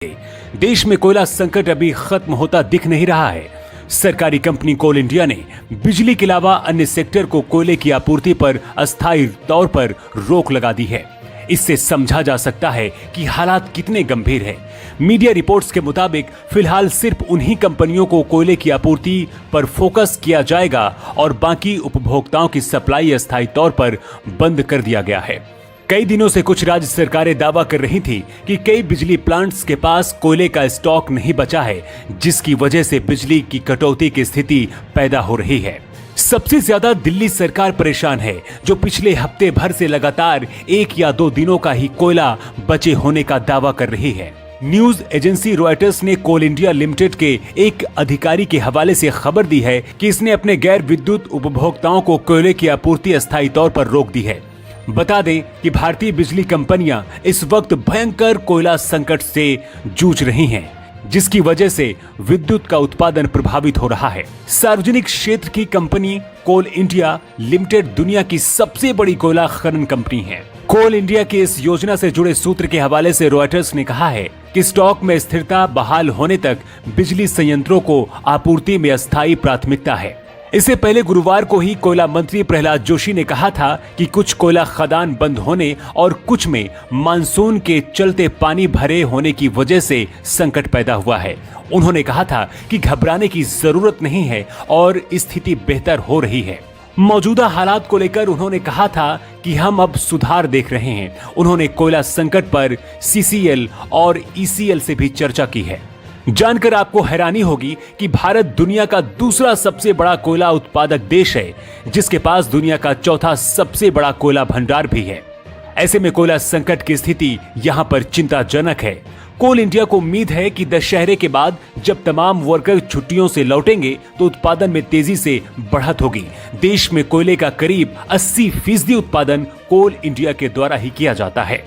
देश में कोयला संकट अभी खत्म होता दिख नहीं रहा है। सरकारी कंपनी कोल इंडिया ने बिजली के अलावा अन्य सेक्टर को कोयले की आपूर्ति पर अस्थायी तौर पर रोक लगा दी है। इससे समझा जा सकता है कि हालात कितने गंभीर हैं। मीडिया रिपोर्ट्स के मुताबिक फिलहाल सिर्फ उन्हीं कंपनियों को कोयले की आपूर्ति पर फोकस किया जाएगा और बाकी उपभोक्ताओं की सप्लाई अस्थायी तौर पर बंद कर दिया गया है। कई दिनों से कुछ राज्य सरकारें दावा कर रही थी कि कई बिजली प्लांट्स के पास कोयले का स्टॉक नहीं बचा है, जिसकी वजह से बिजली की कटौती की स्थिति पैदा हो रही है। सबसे ज्यादा दिल्ली सरकार परेशान है, जो पिछले हफ्ते भर से लगातार 1 या 2 दिनों का ही कोयला बचे होने का दावा कर रही है। न्यूज एजेंसी रॉयटर्स ने कोल इंडिया लिमिटेड के एक अधिकारी के हवाले से खबर दी है कि इसने अपने गैर विद्युत उपभोक्ताओं को कोयले की आपूर्ति अस्थायी तौर पर रोक दी है। बता दें कि भारतीय बिजली कंपनियां इस वक्त भयंकर कोयला संकट से जूझ रही हैं, जिसकी वजह से विद्युत का उत्पादन प्रभावित हो रहा है। सार्वजनिक क्षेत्र की कंपनी कोल इंडिया लिमिटेड दुनिया की सबसे बड़ी कोयला खनन कंपनी है। कोल इंडिया की इस योजना से जुड़े सूत्र के हवाले से रॉयटर्स ने कहा है कि स्टॉक में स्थिरता बहाल होने तक बिजली संयंत्रों को आपूर्ति में अस्थायी प्राथमिकता है। इससे पहले गुरुवार को ही कोयला मंत्री प्रहलाद जोशी ने कहा था कि कुछ कोयला खदान बंद होने और कुछ में मानसून के चलते पानी भरे होने की वजह से संकट पैदा हुआ है। उन्होंने कहा था कि घबराने की जरूरत नहीं है और स्थिति बेहतर हो रही है। मौजूदा हालात को लेकर उन्होंने कहा था कि हम अब सुधार देख रहे हैं। उन्होंने कोयला संकट पर CCL और ECL से भी चर्चा की है। जानकर आपको हैरानी होगी कि भारत दुनिया का दूसरा सबसे बड़ा कोयला उत्पादक देश है, जिसके पास दुनिया का चौथा सबसे बड़ा कोयला भंडार भी है। ऐसे में कोयला संकट की स्थिति यहां पर चिंताजनक है। कोल इंडिया को उम्मीद है कि दशहरे के बाद जब तमाम वर्कर छुट्टियों से लौटेंगे तो उत्पादन में तेजी से बढ़त होगी। देश में कोयले का करीब 80% उत्पादन कोल इंडिया के द्वारा ही किया जाता है।